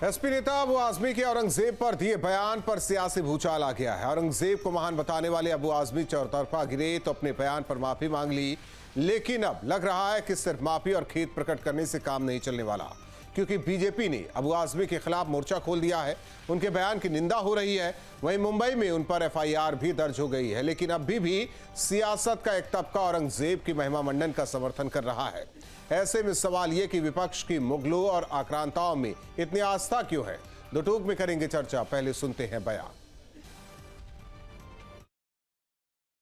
SP नेता अबू आजमी के औरंगजेब पर दिए बयान पर सियासी भूचाल आ गया है। औरंगजेब को महान बताने वाले अबू आजमी चौतरफा गिरे तो अपने बयान पर माफी मांग ली, लेकिन अब लग रहा है कि सिर्फ माफी और खेद प्रकट करने से काम नहीं चलने वाला, क्योंकि बीजेपी ने अबू आजमी के खिलाफ मोर्चा खोल दिया है। उनके बयान की निंदा हो रही है। वहीं मुंबई में उन पर एफआईआर भी दर्ज हो गई है, लेकिन अभी भी सियासत का एक तबका औरंगजेब की महिमा मंडन का समर्थन कर रहा है। ऐसे में सवाल यह कि विपक्ष की मुगलों और आक्रांताओं में इतनी आस्था क्यों है। दो टूक में करेंगे चर्चा, पहले सुनते हैं बयान।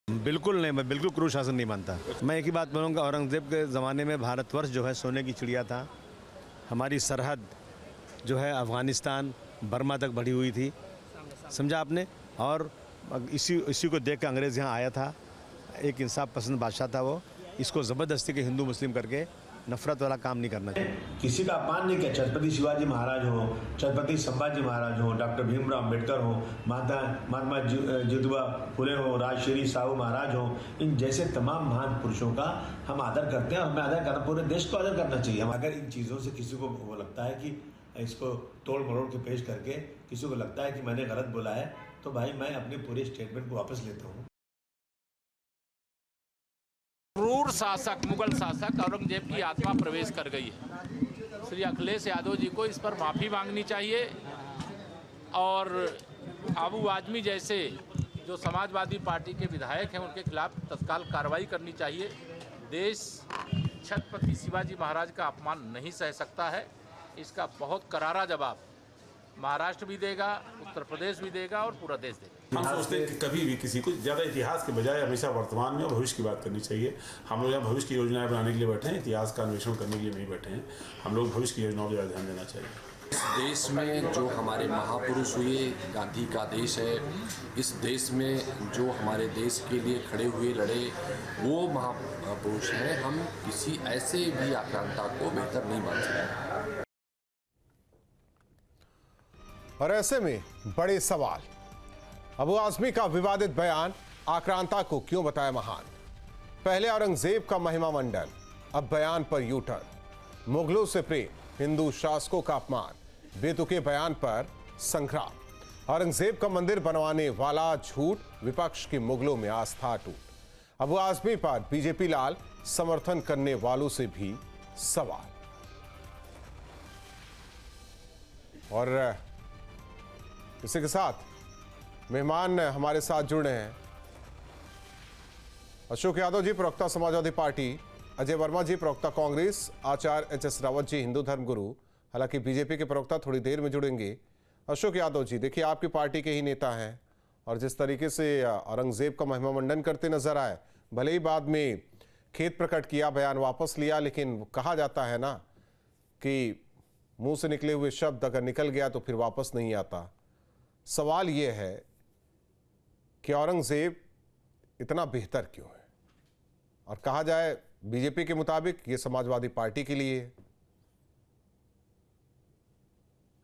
बिल्कुल नहीं, मैं बिल्कुल क्रूर शासन नहीं मानता। मैं एक ही बात बोलूँगा, औरंगजेब के ज़माने में भारतवर्ष जो है सोने की चिड़िया था। हमारी सरहद जो है अफ़गानिस्तान बर्मा तक बढ़ी हुई थी, समझा आपने। और इसी को देख कर अंग्रेज़ यहाँ आया था। एक इंसाफ पसंद बादशाह था वो। इसको ज़बरदस्ती के हिंदू मुस्लिम करके नफरत वाला काम नहीं करना चाहिए। किसी का अपमान नहीं किया। छत्रपति शिवाजी महाराज हो, छत्रपति संभाजी महाराज हो, डॉक्टर भीमराव अम्बेडकर हो, महात्मा ज्योतिबा फुले हो, राजश्री साहू महाराज हो, इन जैसे तमाम महान पुरुषों का हम आदर करते हैं और हमें आदर करना, पूरे देश को आदर करना चाहिए। हम अगर इन चीज़ों से किसी को वो लगता है कि इसको तोड़ मरोड़ के पेश करके किसी को लगता है कि मैंने गलत बोला है, तो भाई मैं अपने पूरे स्टेटमेंट को वापस लेता हूँ। क्रूर शासक, मुगल शासक औरंगजेब की आत्मा प्रवेश कर गई है। श्री अखिलेश यादव जी को इस पर माफ़ी मांगनी चाहिए और अबू आजमी जैसे जो समाजवादी पार्टी के विधायक हैं उनके खिलाफ तत्काल कार्रवाई करनी चाहिए। देश छत्रपति शिवाजी महाराज का अपमान नहीं सह सकता है। इसका बहुत करारा जवाब महाराष्ट्र भी देगा, उत्तर प्रदेश भी देगा और पूरा देश देगा। हम सोचते हैं कि कभी भी किसी को ज़्यादा इतिहास के बजाय हमेशा वर्तमान में और भविष्य की बात करनी चाहिए। हम लोग यहाँ भविष्य की योजनाएं बनाने के लिए बैठे हैं, इतिहास का अन्वेषण करने के लिए नहीं बैठे हैं। हम लोग भविष्य की योजनाओं पर ध्यान देना चाहिए। इस देश में जो हमारे महापुरुष हुए, गांधी का देश है। इस देश में जो हमारे देश के लिए खड़े हुए, लड़े, वो महापुरुष हैं। हम किसी ऐसे भी आक्रांता को बेहतर नहीं मान सकते। और ऐसे में बड़े सवाल, अबू आजमी का विवादित बयान आक्रांता को क्यों बताया महान। पहले औरंगजेब का महिमा मंडन, अब बयान पर यू टर्न। मुगलों से प्रेम, हिंदू शासकों का अपमान, बेतुके बयान पर संग्राम। औरंगजेब का मंदिर बनवाने वाला झूठ, विपक्ष की मुगलों में आस्था टूट। अबू आजमी पर बीजेपी लाल, समर्थन करने वालों से भी सवाल। और इसी के साथ मेहमान हमारे साथ जुड़े हैं अशोक यादव जी, प्रवक्ता समाजवादी पार्टी, अजय वर्मा जी, प्रवक्ता कांग्रेस, आचार्य एच.एस. रावत जी, हिंदू धर्म गुरु। हालांकि बीजेपी के प्रवक्ता थोड़ी देर में जुड़ेंगे। अशोक यादव जी, देखिए आपकी पार्टी के ही नेता हैं और जिस तरीके से औरंगजेब का महिमा मंडन करते नजर आए, भले ही बाद में खेद प्रकट किया, बयान वापस लिया, लेकिन कहा जाता है ना कि मुंह से निकले हुए शब्द अगर निकल गया तो फिर वापस नहीं आता। सवाल यह है कि औरंगजेब इतना बेहतर क्यों है, और कहा जाए बीजेपी के मुताबिक ये समाजवादी पार्टी के लिए।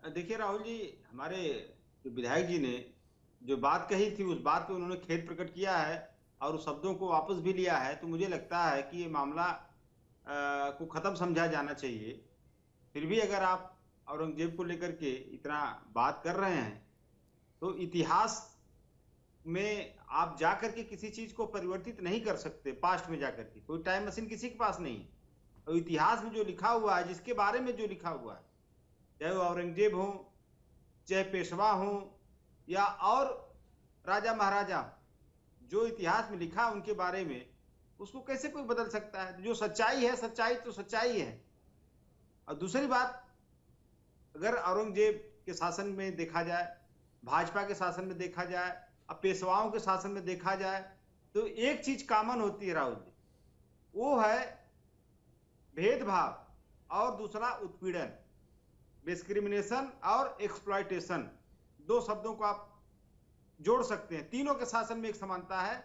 देखिए राहुल जी, हमारे विधायक जी ने जो बात कही थी उस बात पे उन्होंने खेद प्रकट किया है और उस शब्दों को वापस भी लिया है। तो मुझे लगता है कि ये मामला को खत्म समझा जाना चाहिए। फिर भी अगर आप औरंगजेब को लेकर के इतना बात कर रहे हैं तो इतिहास में आप जाकर के किसी चीज को परिवर्तित नहीं कर सकते। पास्ट में जाकर के कोई टाइम मशीन किसी के पास नहीं है। और इतिहास में जो लिखा हुआ है, जिसके बारे में जो लिखा हुआ है, चाहे वो औरंगजेब हो, चाहे पेशवा हो या और राजा महाराजा, जो इतिहास में लिखा उनके बारे में, उसको कैसे कोई बदल सकता है। जो सच्चाई है, सच्चाई तो सच्चाई है। और दूसरी बात, अगर औरंगजेब के शासन में देखा जाए, भाजपा के शासन में देखा जाए, अब पेशवाओं के शासन में देखा जाए, तो एक चीज कॉमन होती है राहुल जी, वो है भेदभाव और दूसरा उत्पीड़न, डिस्क्रिमिनेशन और एक्सप्लॉयटेशन। दो शब्दों को आप जोड़ सकते हैं। तीनों के शासन में एक समानता है,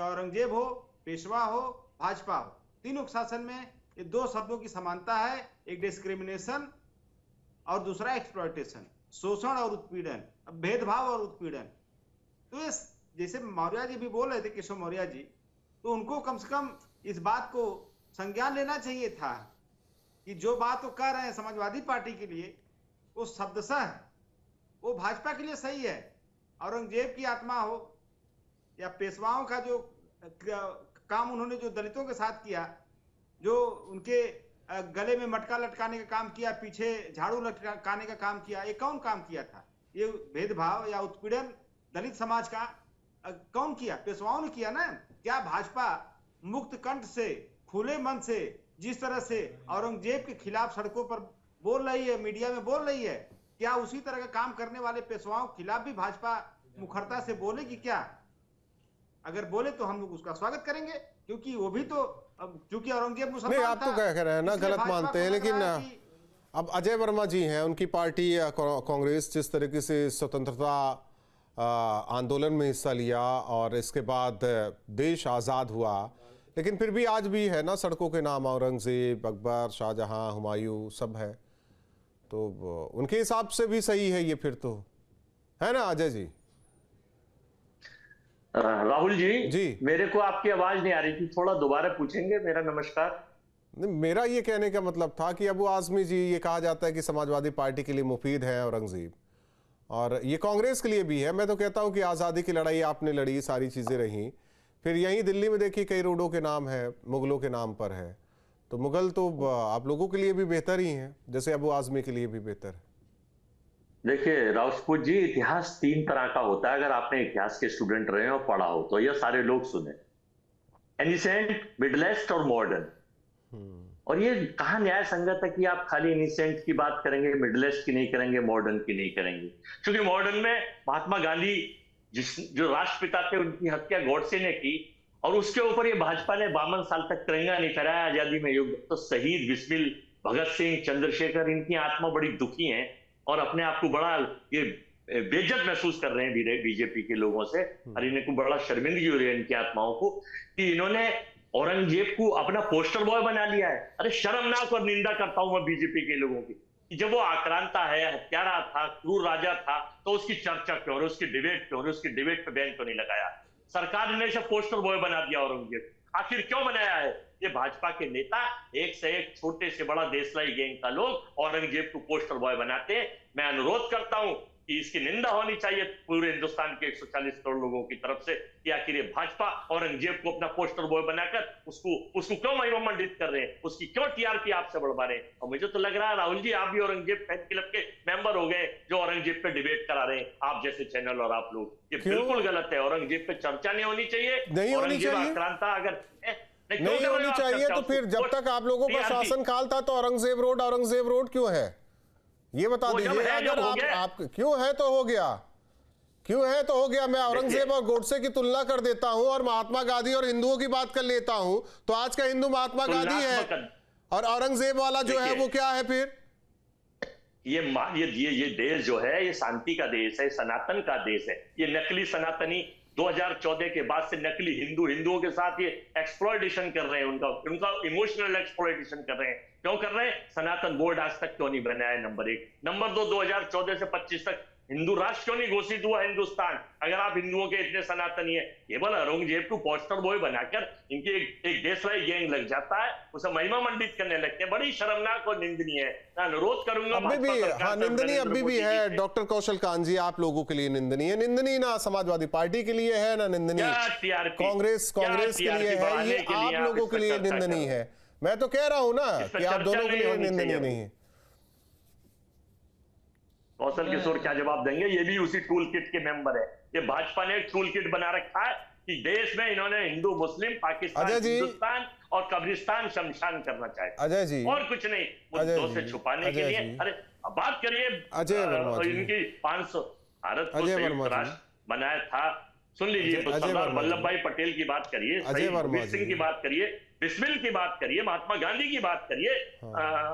औरंगजेब हो, पेशवा हो, भाजपा हो, तीनों के शासन में ये दो शब्दों की समानता है, एक डिस्क्रिमिनेशन और दूसरा एक्सप्लॉयटेशन, शोषण और उत्पीड़न, भेदभाव और उत्पीड़न। तो इस जैसे मौर्य जी भी बोल रहे थे, केशव मौर्य जी, तो उनको कम से कम इस बात को संज्ञान लेना चाहिए था कि जो बात वो कह रहे हैं समाजवादी पार्टी के लिए, वो शब्दशः वो भाजपा के लिए सही है। औरंगजेब की आत्मा हो या पेशवाओं का जो काम उन्होंने जो दलितों के साथ किया, जो उनके गले में मटका लटकाने का काम किया, पीछे झाड़ू लटकाने का काम किया, ये कौन काम किया था? ये भेदभाव या उत्पीड़न दलित समाज का कौन किया? पेशवाओं ने किया ना। क्या भाजपा मुक्त कंठ से, खुले मन से जिस तरह से औरंगजेब के खिलाफ सड़कों पर बोल रही है, मीडिया में बोल रही है, क्या उसी तरह का काम करने वाले पेशवाओं के खिलाफ भी भाजपा मुखरता से बोलेगी क्या? अगर बोले तो हम लोग उसका स्वागत करेंगे, क्योंकि वो भी तो, क्योंकि औरंगजेब मुसलमान नहीं, आप तो कह रहे हैं ना, गलत मानते हैं, लेकिन अब अजय वर्मा जी हैं, उनकी पार्टी कांग्रेस जिस तरीके से स्वतंत्रता आंदोलन में हिस्सा लिया और इसके बाद देश आज़ाद हुआ, लेकिन फिर भी आज भी है ना सड़कों के नाम औरंगजेब, अकबर, शाहजहां, हुमायूं सब है, तो उनके हिसाब से भी सही है ये, फिर तो है ना अजय जी? राहुल जी, जी मेरे को आपकी आवाज नहीं आ रही थी, थोड़ा दोबारा पूछेंगे? मेरा नमस्कार। नहीं, मेरा ये कहने का मतलब था कि अबू आजमी जी, ये कहा जाता है कि समाजवादी पार्टी के लिए मुफीद है औरंगजेब, और ये कांग्रेस के लिए भी है। मैं तो कहता हूं कि आज़ादी की लड़ाई आपने लड़ी, सारी चीज़ें रहीं, फिर यहीं दिल्ली में देखिए कई रोडों के नाम है मुगलों के नाम पर है, तो मुगल तो आप लोगों के लिए भी बेहतर ही हैं, जैसे अबू आजमी के लिए भी बेहतर है। देखिए राउतपुर जी, इतिहास 3 तरह का होता है। अगर आपने इतिहास के स्टूडेंट रहे हो, पढ़ा हो, तो ये सारे लोग सुने, एनिसेंट, मिडलेस्ट और मॉडर्न। और ये कहाँ न्याय संगत है कि आप खाली इनिसेंट की बात करेंगे, मिडलेस्ट की नहीं करेंगे, मॉडर्न की नहीं करेंगे? क्योंकि मॉडर्न में महात्मा गांधी जो राष्ट्रपिता थे, उनकी हत्या गॉडसे ने की, और उसके ऊपर ये भाजपा ने 52 साल तक तिरंगा नहीं फहराया आजादी में युद्ध। तो शहीद बिस्मिल, भगत सिंह, चंद्रशेखर, इनकी आत्मा बड़ी दुखी है और अपने आप को बड़ा ये बेइज्जत महसूस कर रहे हैं बीजेपी के लोगों से, और इनको बड़ा शर्मिंदगी हो रही है इनकी आत्माओं को कि इन्होंने औरंगजेब को अपना पोस्टर बॉय बना लिया है। अरे शर्मनाक और निंदा करता हूं मैं बीजेपी के लोगों की, जब वो आक्रांता है, हत्यारा था, क्रूर राजा था, तो उसकी चर्चा क्यों और उसकी डिबेट क्यों और उसकी डिबेट पे बैन क्यों नहीं लगाया? सरकार ने इसे पोस्टर बॉय बना दिया औरंगजेब। आखिर क्यों बनाया है? ये भाजपा के नेता, एक से एक छोटे से बड़ा देशलाई गैंग का लोग औरंगजेब को पोस्टर बॉय बनाते हैं। मैं अनुरोध करता हूं कि इसकी निंदा होनी चाहिए पूरे हिंदुस्तान के 140 करोड़ लोगों की तरफ से कि आखिर ये भाजपा औरंगजेब को अपना पोस्टर बॉय बनाकर उसको क्यों महिमामंडित कर रहे हैं, उसकी क्यों टीआरपी आपसे बढ़वा रहे हैं? और मुझे तो लग रहा है राहुल जी, आप भी औरंगजेब फैन क्लब के मेंबर हो गए जो औरंगजेब पे डिबेट करा रहे हैं, आप जैसे चैनल और आप लोग। ये बिल्कुल गलत है, औरंगजेब पे चर्चा नहीं होनी चाहिए, नहीं होनी चाहिए, आक्रांता अगर नहीं होनी चाहिए, तो फिर जब तक आप लोगों का शासन काल था तो औरंगजेब रोड क्यों है, ये बता दीजिए। अगर आप क्यों है तो हो गया, क्यों है तो हो गया। मैं औरंगजेब और गोडसे की तुलना कर देता हूं और महात्मा गांधी और हिंदुओं की बात कर लेता हूं, तो आज का हिंदू महात्मा गांधी है और औरंगजेब वाला जो है वो क्या है फिर? ये देश जो है ये शांति का देश है, सनातन का देश है। ये नकली सनातनी 2014 के बाद से नकली हिंदुओं के साथ ये एक्सप्लॉयटेशन कर रहे हैं, उनका इमोशनल एक्सप्लॉयटेशन कर रहे हैं। क्यों कर रहे हैं? सनातन बोर्ड आज तक क्यों नहीं बनाया, नंबर 1। नंबर 2, 2014 से 25 तक हिंदू राष्ट्र क्यों नहीं घोषित हुआ हिंदुस्तान? अगर आप हिंदुओं के इतने सनातनी है, केवल औरंगजेब को पोस्टर बॉय बनाकर इनकी एक देशलाई गैंग लग जाता है, उसे महिमा मंडित करने लगते हैं। बड़ी शर्मनाक और निंदनीय है। मैं अनुरोध करूंगा, अभी भी हाँ निंदनीय अभी भी है डॉक्टर कौशल कांत जी, आप लोगों के लिए निंदनीय ना समाजवादी पार्टी के लिए है ना निंदनीय कांग्रेस के लिए है, ये आप लोगों के लिए निंदनीय है। मैं तो कह रहा हूं ना कि आप दोनों के लिए निंदनीय नहीं है। कौशल किशोर क्या जवाब देंगे? ये भी उसी टूल किट के मेंबर है। ये भाजपा ने एक टूल किट बना रखा है कि देश में इन्होंने हिंदू, मुस्लिम, पाकिस्तान, हिंदुस्तान और कब्रिस्तान शमशान करना चाहता है। अजय जी, और कुछ नहीं, मुद्दों से छुपाने के लिए। अरे अब बात करिए इनकी 500 भारत को संयुक्त राष्ट्र बनाया था, सुन लीजिए, तो सरदार वल्लभ भाई पटेल की बात करिए, वीर सिंह की बात करिए, बिस्मिल की बात करिए, महात्मा गांधी की बात करिए,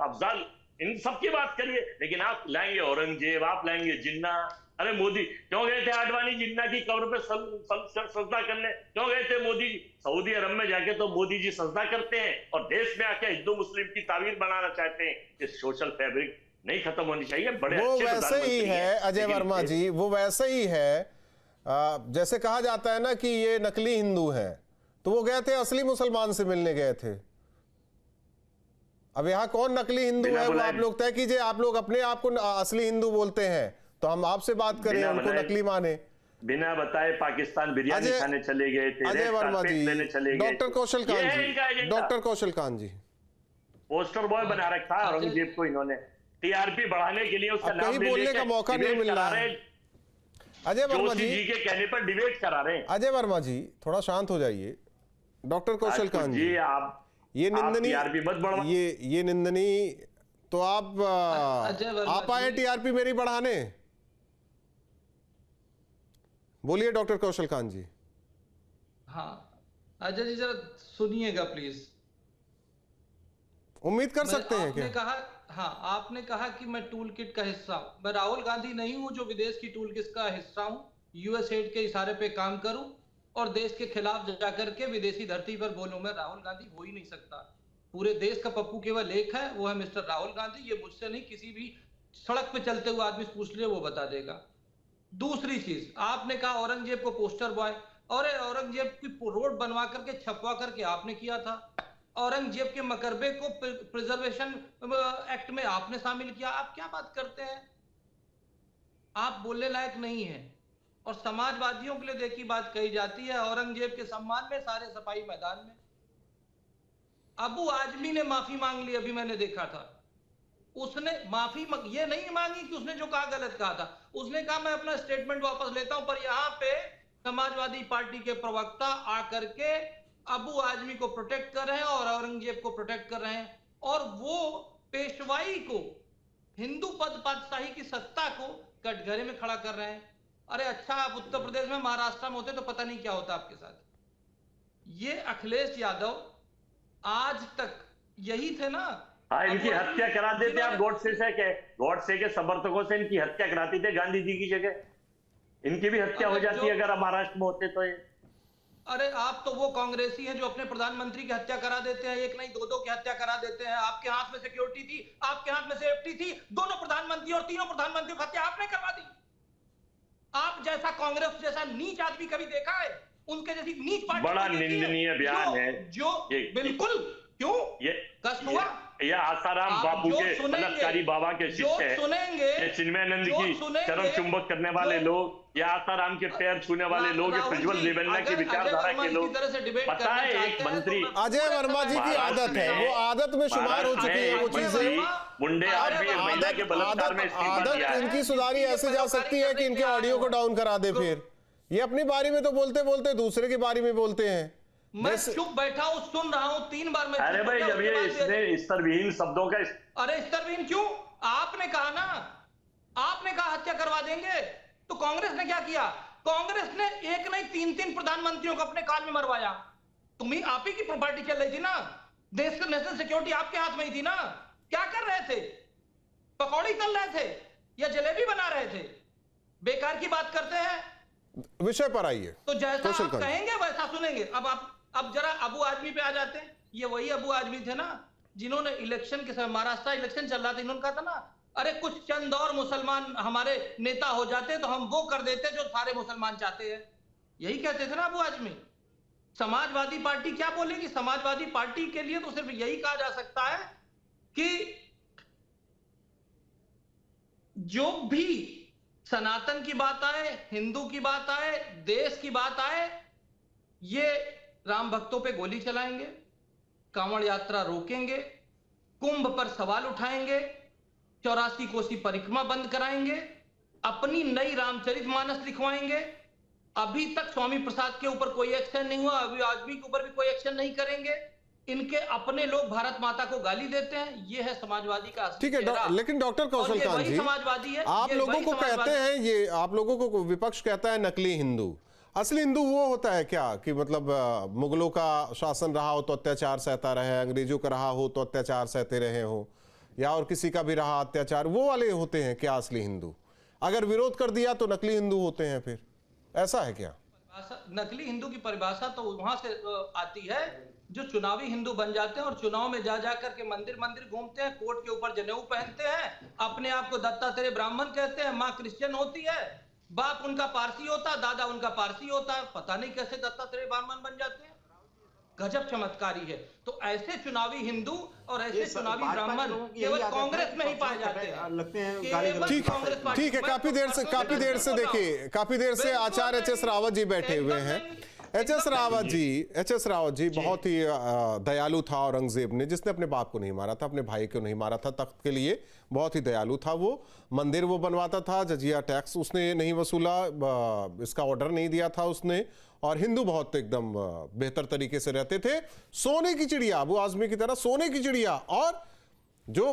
अफजाल, इन सब की बात करिए, लेकिन आप लाएंगे औरंगजेब, आप लाएंगे जिन्ना। अरे मोदी क्यों गए थे आडवाणी जिन्ना की कब्र पे सजदा करने? क्यों गए थे मोदी? सऊदी अरब में जाके तो मोदी जी सजदा करते हैं और देश में आके हिंदू मुस्लिम की तावीर बनाना चाहते हैं। ये सोशल फैब्रिक नहीं खत्म होनी चाहिए। बड़े वो वैसे ही है अजय वर्मा जी, वो वैसे ही है जैसे कहा जाता है ना कि ये नकली हिंदू हैं, तो वो गए थे असली मुसलमान से मिलने गए थे। अब यहाँ कौन नकली हिंदू बिना है वो बुलाए- आप लोग तय कीजिए। आप लोग अपने आप को असली हिंदू बोलते हैं तो हम आपसे बात करें, बिना उनको बुलाए- नकली माने। बिना बताए पाकिस्तान बिरयानी अजय- खाने चले गए थे, अजय रेड वर्मा कार्पेट जी, लेने चले गए। डॉक्टर कौशल ये कांत है इनका जी, एजेंडा। डॉक्टर कौशल कांत जी, पोस्टर बॉय बना रखा है औरंगजेब को इन्होंने, टीआरपी बढ़ाने के लिए उसका अब नाम कहीं ले बोलने लेके का मौका नहीं डिबेट मिल रहा करा है। रहे, अजय वर्मा जोशी जी, जी के कहने पर डिबेट करा रहे हैं। अजय वर्मा जी थोड़ा शांत हो जाइए। डॉक्टर कौशल राजपूत कांत जी, जी, आप ये निंदनीय, टीआरपी मत बढ़वा। ये निंदनीय, तो अजय वर्मा आप आए जी- टीआरपी मेरी बढ़ाने? बोलिए डॉक्टर कौशल कांत जी। हाँ अजय जी जरा सुनिएगा प्लीज। उम्मीद कर सकते हैं आपने क्या? कहा, हाँ आपने कहा कि मैं टूल किट का हिस्सा हूं। मैं राहुल गांधी नहीं हूं जो विदेश की टूल किट का हिस्सा हूं, यूएसएड के इशारे पे काम करूं और देश के खिलाफ जाकर के विदेशी धरती पर बोलूं। मैं राहुल गांधी हो ही नहीं सकता। पूरे देश का पप्पू केवल एक है, वो है मिस्टर राहुल गांधी। ये मुझसे नहीं, किसी भी सड़क पे चलते हुए आदमी से पूछ ले वो बता देगा। दूसरी चीज, आपने कहा औरंगजेब को पोस्टर बॉय, और औरंगजेब की रोड बनवा करके छपवा करके आपने किया था। औरंगजेब के मकरबे को प्रिजर्वेशन एक्ट में आपने शामिल किया। आप क्या बात करते हैं? आप बोलने लायक नहीं है। और समाजवादियों के लिए देखी बात कही जाती है औरंगजेब के सम्मान में सारे सफाई मैदान में। अबू आजमी ने माफी मांग ली, अभी मैंने देखा था। उसने माफी ये नहीं मांगी कि उसने जो कहा गलत कहा था, उसने कहा मैं अपना स्टेटमेंट वापस लेता हूं। पर यहां पे समाजवादी पार्टी के प्रवक्ता आकर के अबू आजमी को प्रोटेक्ट कर रहे हैं और औरंगजेब को प्रोटेक्ट कर रहे हैं, और वो पेशवाई को, हिंदू पद पातशाही की सत्ता को कटघरे में खड़ा कर रहे हैं। अरे अच्छा, आप उत्तर प्रदेश में, महाराष्ट्र में होते तो पता नहीं क्या होता आपके साथ। ये अखिलेश यादव आज तक यही थे ना। हाँ, इनकी हत्या करा देते आप। गॉडसे के समर्थकों से इनकी हत्या कराती थे गांधी जी की जगह। इनकी भी हत्या हो जाती है अगर आप महाराष्ट्र में होते तो। ये अरे आप तो वो कांग्रेसी हैं जो अपने प्रधानमंत्री की हत्या करा देते हैं, एक नहीं दो की हत्या करा देते हैं। आपके हाथ में सिक्योरिटी थी, आपके हाथ में सेफ्टी थी, दोनों प्रधानमंत्री और तीनों प्रधानमंत्रियों की हत्या आपने करवा दी। आप जैसा कांग्रेस जैसा नीच आदमी कभी देखा है? उनके जैसी नीच पार्टी बड़ा निंदनीय बयान है जो बिल्कुल। क्यों ये कष्ट हुआ? ये आसाराम बापू के बलात्कारी बाबा के शिष्य है, ये चिन्मयानंद की चरण चुंबक करने वाले लोग, ये आसाराम के पैर छूने वाले लोग, ये प्रज्वल रेवन्ना की विचारधारा के लोग। पता है एक मंत्री अजय वर्मा जी की आदत है, वो आदत में शुमार हो चुकी है वो चीजें। मुंडे आदमी एक महिला के बलात्कार में इस्तीफा दिया है। इनकी सुधारी ऐसे जा सकती है कि इनके ऑडियो को डाउन करा दे। फिर ये अपनी बारी में तो बोलते बोलते दूसरे की बारी में बोलते हैं। मैं चुप बैठा हूं, सुन रहा हूं, 3 बार मैं। अरे भाई, जब ये इसने स्तरविहीन शब्दों का, अरे स्तरविहीन क्यों? आपने कहा ना, आपने कहा हत्या करवा देंगे, तो कांग्रेस ने क्या किया? कांग्रेस ने एक नहीं 3 प्रधानमंत्रियों को अपने काल में मरवाया। आप ही की प्रॉपर्टी चल रही थी ना, देश का नेशनल सिक्योरिटी आपके हाथ में ही थी ना। क्या कर रहे थे? पकौड़ी तल रहे थे या जलेबी बना रहे थे? बेकार की बात करते हैं। विषय पर आइए। तो जैसा आप कहेंगे वैसा सुनेंगे। अब जरा अबू आजमी पे आ जाते हैं। ये वही अबू आजमी थे ना जिन्होंने इलेक्शन के समय, महाराष्ट्र इलेक्शन चल रहा था, इन्होंने कहा था ना, अरे कुछ चंद और मुसलमान हमारे नेता हो जाते तो हम वो कर देते जो सारे मुसलमान चाहते हैं। यही कहते थे ना अबू आजमी। समाजवादी पार्टी क्या बोलेगी? समाजवादी पार्टी के लिए तो सिर्फ यही कहा जा सकता है कि जो भी सनातन की बात आए, हिंदू की बात आए, देश की बात आए, ये राम भक्तों पे गोली चलाएंगे, कांवड़ यात्रा रोकेंगे, कुंभ पर सवाल उठाएंगे, 84 कोसी परिक्रमा बंद कराएंगे, अपनी नई रामचरितमानस लिखवाएंगे। अभी तक स्वामी प्रसाद के ऊपर कोई एक्शन नहीं हुआ, अभी आदमी के ऊपर भी कोई एक्शन नहीं करेंगे। इनके अपने लोग भारत माता को गाली देते हैं। ये है समाजवादी का। ठीक है, लेकिन डॉक्टर कौशल कांत जी, समाजवादी है। आप लोगों को कहते हैं, ये आप लोगों को विपक्ष कहता है नकली हिंदू। असली हिंदू वो होता है क्या कि मतलब मुगलों का शासन रहा हो तो अत्याचार सहता रहे, अंग्रेजों का रहा हो तो अत्याचार सहते रहे हो, या और किसी का भी रहा अत्याचार, वो वाले होते हैं क्या असली हिंदू? अगर विरोध कर दिया तो नकली हिंदू होते हैं, फिर ऐसा है क्या? नकली हिंदू की परिभाषा तो वहां से आती है जो चुनावी हिंदू बन जाते हैं और चुनाव में जा करके मंदिर मंदिर घूमते हैं, कोट के ऊपर जनेऊ पहनते हैं, अपने आप को दत्तात्रेय ब्राह्मण कहते हैं, माँ क्रिश्चियन होती है, बाप उनका पारसी होता, दादा उनका पारसी होता है। पता नहीं कैसे दत्तात्रेय ब्राह्मण बन जाते हैं। गजब चमत्कारी है। तो ऐसे चुनावी हिंदू और ऐसे चुनावी भाजपा के ब्राह्मण लोगों की केवल यही आदत कांग्रेस है, में ही पाए जाते हैं। लगते हैं केवल गाली गलौज ठीक कांग्रेस पार्टी ठीक है, में काफी देर से देखिए, काफी देर से आचार्य एच.एस. रावत जी बैठे हुए हैं। एच.एस. रावत जी बहुत ही दयालु था औरंगजेब ने, जिसने अपने बाप को नहीं मारा था, अपने भाई को नहीं मारा था, तख्त के लिए बहुत ही दयालु था। वो मंदिर वो बनवाता था, जजिया टैक्स उसने नहीं वसूला, इसका ऑर्डर नहीं दिया था उसने, और हिंदू बहुत एकदम बेहतर तरीके से रहते थे। सोने की चिड़िया, अबू आजमी की तरह सोने की चिड़िया। और जो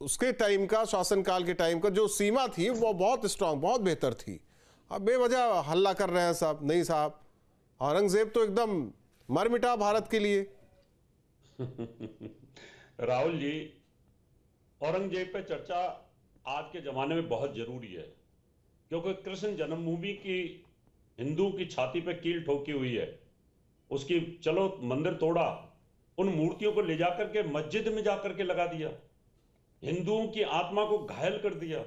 उसके टाइम का, शासनकाल के टाइम का जो सीमा थी वो बहुत स्ट्रांग, बहुत बेहतर थी। अब बेवजह हल्ला कर रहे हैं साहब। नहीं साहब, औरंगजेब तो एकदम मर मिटा भारत के लिए। राहुल जी, औरंगजेब पे चर्चा आज के जमाने में बहुत जरूरी है, क्योंकि कृष्ण जन्मभूमि की हिंदू की छाती पे कील ठोकी हुई है। उसकी चलो मंदिर तोड़ा, उन मूर्तियों को ले जाकर के मस्जिद में जाकर के लगा दिया, हिंदुओं की आत्मा को घायल कर दिया।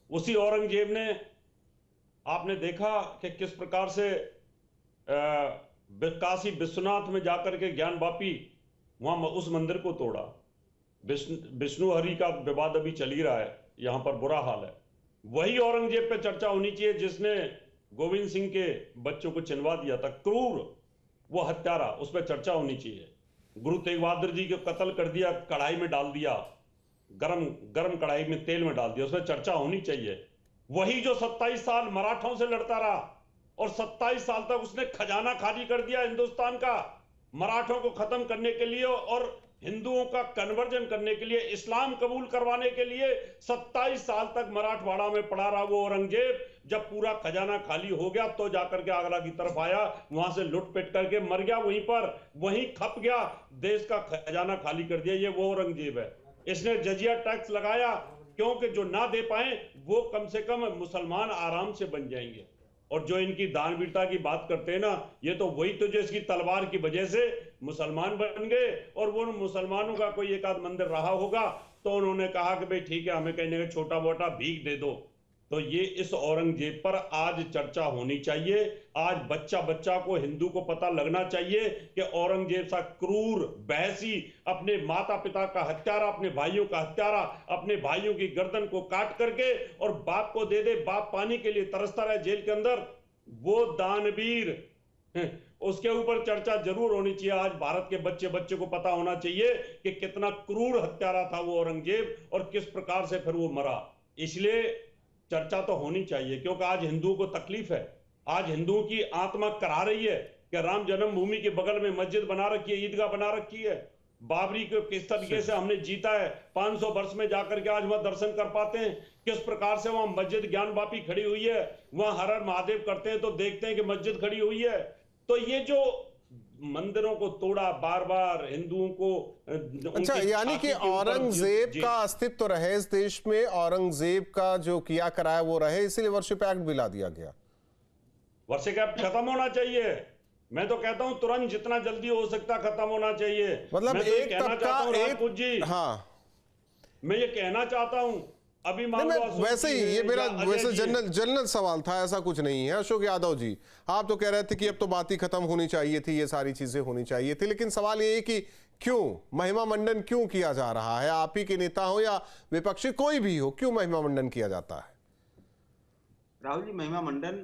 उसी औरंगजेब ने, आपने देखा कि किस प्रकार से काशी विश्वनाथ में जाकर के ज्ञानवापी वहां उस मंदिर को तोड़ा। विष्णु हरि का विवाद अभी चल ही रहा है, यहां पर बुरा हाल है। वही औरंगजेब पे चर्चा होनी चाहिए जिसने गोविंद सिंह के बच्चों को चिनवा दिया था, क्रूर वो हत्यारा, उस पर चर्चा होनी चाहिए। गुरु तेग बहादुर जी को कत्ल कर दिया, कढ़ाई में डाल दिया, गरम कढ़ाई में तेल में डाल दिया, उस पर चर्चा होनी चाहिए। वही जो 27 साल मराठों से लड़ता रहा और 27 साल तक उसने खजाना खाली कर दिया हिंदुस्तान का, मराठों को खत्म करने के लिए और हिंदुओं का कन्वर्जन करने के लिए, इस्लाम कबूल करवाने के लिए 27 साल तक मराठवाड़ा में पड़ा रहा वो औरंगजेब। जब पूरा खजाना खाली हो गया तो जाकर के आगरा की तरफ आया, वहां से लुटपेट करके मर गया, वहीं खप गया, देश का खजाना खाली कर दिया। ये वो औरंगजेब है। इसने जजिया टैक्स लगाया क्योंकि जो ना दे पाए वो कम से कम मुसलमान आराम से बन जाएंगे। और जो इनकी दानवीरता की बात करते हैं ना, ये तो वही तो जो इसकी तलवार की वजह से मुसलमान बन गए। और वो मुसलमानों का कोई एक आध मंदिर रहा होगा तो उन्होंने कहा कि भाई ठीक है, हमें कहने का छोटा मोटा भीख दे दो। तो ये इस औरंगजेब पर आज चर्चा होनी चाहिए। आज बच्चा बच्चा को, हिंदू को पता लगना चाहिए कि औरंगजेब सा क्रूर, बहसी, अपने माता पिता का हत्यारा, अपने भाइयों का हत्यारा, अपने भाइयों की गर्दन को काट करके और बाप को दे दे, बाप पानी के लिए तरसता रहे जेल के अंदर, वो दानवीर, उसके ऊपर चर्चा जरूर होनी चाहिए। आज भारत के बच्चे को पता होना चाहिए कि कितना क्रूर हत्यारा था वो औरंगजेब और किस प्रकार से फिर वो मरा। इसलिए चर्चा तो होनी चाहिए, क्योंकि आज हिंदुओं को तकलीफ है। आज हिंदुओं की आत्मा करा रही है कि राम जन्मभूमि के बगल में मस्जिद बना रखी है, ईदगाह बना रखी है, बाबरी को किस तरीके से हमने जीता है, 500 वर्ष में जाकर के आज वहां दर्शन कर पाते हैं, किस प्रकार से वहां मस्जिद ज्ञानवापी खड़ी हुई है, वहां हर हर महादेव करते हैं तो देखते हैं कि मस्जिद खड़ी हुई है। तो ये जो मंदिरों को तोड़ा बार बार हिंदुओं को, अच्छा, यानी कि औरंगजेब का अस्तित्व रहे इस देश में, औरंगजेब का जो किया कराया वो रहे, इसीलिए वर्शिप एक्ट भी ला दिया गया। वर्शिप एक्ट खत्म होना चाहिए। मैं तो कहता हूं तुरंत, जितना जल्दी हो सकता खत्म होना चाहिए। मतलब मैं तो एक तबका, राजपूत जी, हाँ, मैं ये कहना चाहता हूं, अभी वैसे ही ये मेरा वैसे जनरल सवाल था, ऐसा कुछ नहीं है। अशोक यादव जी, आप तो कह रहे थे कि अब तो बात ही खत्म होनी चाहिए थी, ये सारी चीजें होनी चाहिए थी, लेकिन सवाल ये है कि क्यों महिमा मंडन क्यों किया जा रहा है? आप ही के नेता हो या विपक्षी कोई भी हो, क्यों महिमा मंडन किया जाता है? राहुल जी, महिमा मंडन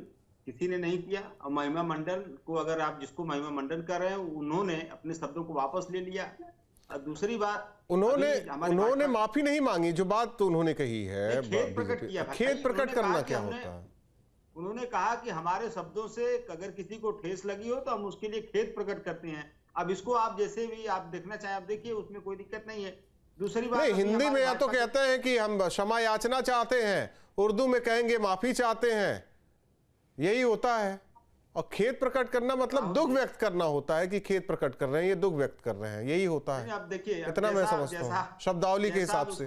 किसी ने नहीं किया। और महिमा मंडन को, अगर आप जिसको महिमा मंडन कर रहे हैं, उन्होंने अपने शब्दों को वापस ले लिया। और दूसरी बात, उन्होंने माफी नहीं मांगी, जो बात तो उन्होंने कही है, खेद प्रकट किया। खेद प्रकट करना क्या होता है? उन्होंने कहा कि हमारे शब्दों से अगर किसी को ठेस लगी हो तो हम उसके लिए खेद प्रकट करते हैं। अब इसको आप जैसे भी आप देखना चाहें आप देखिए, उसमें कोई दिक्कत नहीं है। दूसरी बात, हिंदी में या तो कहते हैं कि हम क्षमा याचना चाहते हैं, उर्दू में कहेंगे माफी चाहते हैं, यही होता है। और खेद प्रकट करना मतलब दुख व्यक्त करना होता है कि खेद प्रकट कर रहे हैं, ये दुख व्यक्त कर रहे हैं, यही होता है। अब देखिए, इतना मैं समझता हूँ शब्दावली के हिसाब से।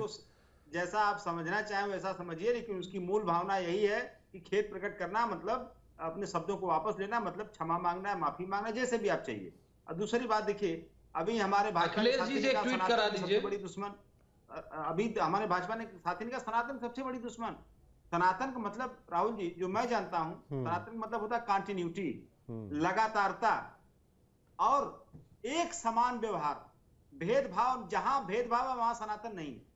जैसा आप समझना चाहें वैसा समझिए, लेकिन उसकी मूल भावना यही है कि खेद प्रकट करना मतलब अपने शब्दों को वापस लेना, मतलब क्षमा मांगना है, माफी मांगना, जैसे भी आप चाहिए। और दूसरी बात देखिए, अभी हमारे भाजपा ने सबसे बड़ी दुश्मन, अभी हमारे भाजपा ने साथी ने कहा सनातन सबसे बड़ी दुश्मन। सनातन का मतलब, राहुल जी, जो मैं जानता हूं, सनातन का मतलब होता है कंटिन्यूटी, लगातारता। और एक समान व्यवहार। भेदभाव, जहां भेदभाव है वहां सनातन नहीं है।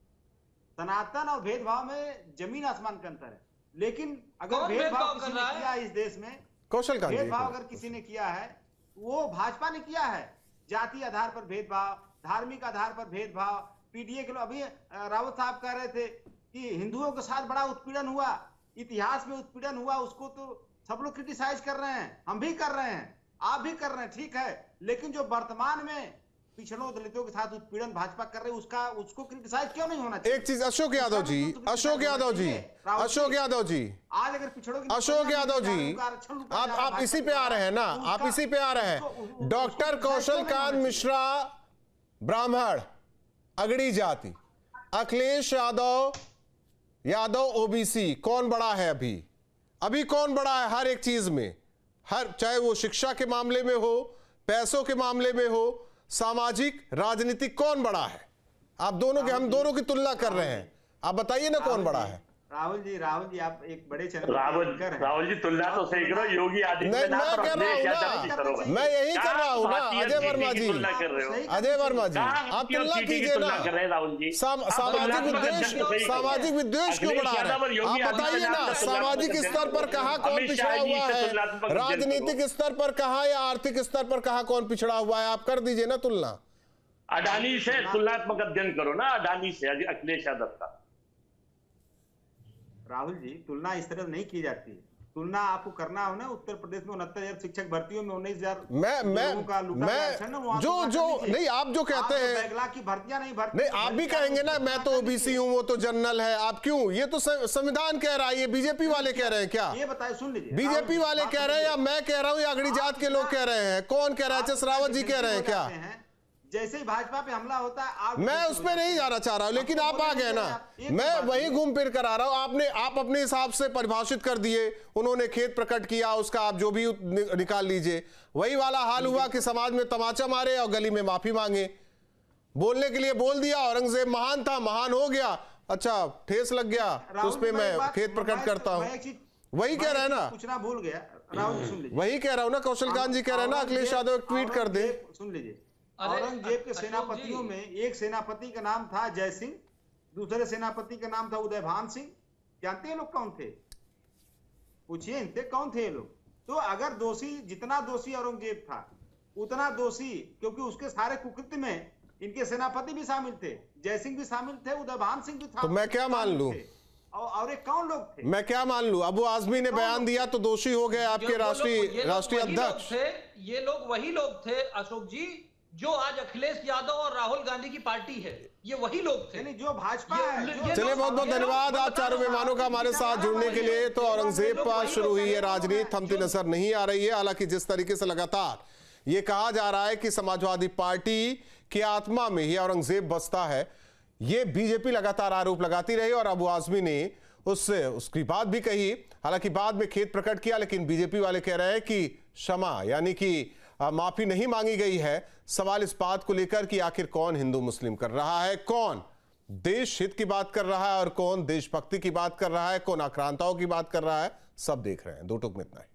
सनातन और भेदभाव में जमीन आसमान का अंतर है। लेकिन अगर भेदभाव किसी ने किया है इस देश में, कौशल कांत जी, भेदभाव अगर किसी ने किया है वो भाजपा ने किया है। जाति आधार पर भेदभाव, धार्मिक आधार पर भेदभाव, पीडीए के लोग, अभी रावत साहब कह रहे थे कि हिंदुओं के साथ बड़ा उत्पीड़न हुआ, इतिहास में उत्पीड़न हुआ, उसको तो सब लोग क्रिटिसाइज कर रहे हैं, हम भी कर रहे हैं, आप भी कर रहे हैं, ठीक है। लेकिन जो वर्तमान में पिछड़ों दलितों के साथ उत्पीड़न भाजपा कर रहे हैं, उसको क्रिटिसाइज क्यों नहीं होना चाहिए? एक चीज अशोक यादव जी, अशोक यादव जी, अशोक यादव जी, आज अगर पिछड़ों की, अशोक यादव जी, आप इसी पे आ रहे हैं ना, आप इसी पे आ रहे हैं। डॉक्टर कौशल कांत मिश्रा ब्राह्मण, अगड़ी जाति, अखिलेश यादव ओबीसी, कौन बड़ा है अभी कौन बड़ा है हर एक चीज में? चाहे वो शिक्षा के मामले में हो, पैसों के मामले में हो, सामाजिक राजनीतिक, कौन बड़ा है? आप दोनों के, हम दोनों की तुलना कर रहे हैं, आप बताइए ना कौन बड़ा है? राहुल जी आप एक बड़े चैनल राहुल जी तुलना तो सही करो, योगी आदित्यनाथ और मैं यही कर रहा हूँ ना। अजय वर्मा जी, अजय वर्मा जी, आप तुलना कीजिए ना। सामाजिक विद्वेष क्यों बढ़ा रहे हैं? आप बताइए ना, सामाजिक स्तर पर कहाँ कौन पिछड़ा हुआ है, राजनीतिक स्तर पर कहाँ या आर्थिक स्तर पर कहाँ कौन पिछड़ा हुआ है? आप कर दीजिए ना तुलना। अडानी से तुलनात्मक अध्ययन करो ना, अडानी से, अखिलेश यादव का। राहुल जी, तुलना इस तरह नहीं की जाती है। तुलना आपको करना हो ना, उत्तर प्रदेश में 69,000 शिक्षक भर्तियों में 19,000 लोगों का लूटा गया, जो नहीं, आप जो कहते हैं 1 लाख की भर्तियां नहीं, आप भी कहेंगे ना मैं तो ओबीसी हूं, वो तो जनरल है। आप क्यों? ये तो संविधान कह रहा है, ये बीजेपी वाले कह रहे हैं क्या? ये बताइए, सुन लीजिए, बीजेपी वाले कह रहे हैं या मैं कह रहा हूं या अगड़ी जात के लोग कह रहे हैं? कौन कह रहा है? एच.एस. रावत जी कह रहे हैं क्या? जैसे ही भाजपा पे हमला होता है मैं उस पर नहीं जाना चाह रहा हूं, लेकिन आप आ गए ना, मैं वही घूम फिर कर आ रहा हूं। आप अपने हिसाब से परिभाषित कर दिए, उन्होंने खेद प्रकट किया, उसका आप जो भी निकाल लीजिए। वही वाला हाल हुआ कि समाज में तमाचा मारे और गली में माफी मांगे। बोलने के लिए बोल दिया, औरंगजेब महान था, महान हो गया, अच्छा ठेस लग गया तो उस पर मैं खेद प्रकट करता हूं। वही कह रहा है ना, पूछना भूल गया राहुल, सुन लीजिए, वही कह रहा हूं ना, कौशल कांत जी कह रहे हैं ना, अखिलेश यादव ट्वीट कर दे। सुन लीजिए, औरंगजेब के सेनापतियों में एक सेनापति का नाम था जय सिंह, दूसरे सेनापति का नाम था उदयभान सिंह। जानते हैं लोग कौन थे? पूछिए इनसे, कौन थे ये लोग? तो अगर दोषी, जितना दोषी औरंगजेब था उतना दोषी, क्योंकि उसके सारे कुकृत्य में इनके सेनापति भी शामिल थे, जय सिंह भी शामिल थे, उदयभान सिंह भी था। तो मैं क्या मान लूं? और एक कौन लोग थे? मैं क्या मान लूं? अबू आजमी ने बयान दिया तो दोषी हो गए आपके राष्ट्रीय अध्यक्ष। ये लोग वही लोग थे अशोक जी जो आज अखिलेश यादव और राहुल गांधी की पार्टी है, ये वही लोग थे जो भाजपा है। चलिए, बहुत बहुत धन्यवाद आप चारों मेहमानों का हमारे साथ जुड़ने के लिए। तो औरंगजेब पर शुरू हुई है राजनीति, थमती नजर नहीं आ रही है। हालांकि जिस तरीके से लगातार ये कहा जा रहा है कि समाजवादी पार्टी की आत्मा में ही औरंगजेब बसता है, ये बीजेपी लगातार आरोप लगाती रही और अबू आजमी ने उसकी बात भी कही। हालांकि बाद में खेद प्रकट किया, लेकिन बीजेपी वाले कह रहे हैं कि क्षमा यानी कि माफी नहीं मांगी गई है। सवाल इस बात को लेकर कि आखिर कौन हिंदू मुस्लिम कर रहा है, कौन देश हित की बात कर रहा है और कौन देशभक्ति की बात कर रहा है, कौन आक्रांताओं की बात कर रहा है, सब देख रहे हैं। दो टूक में इतना ही।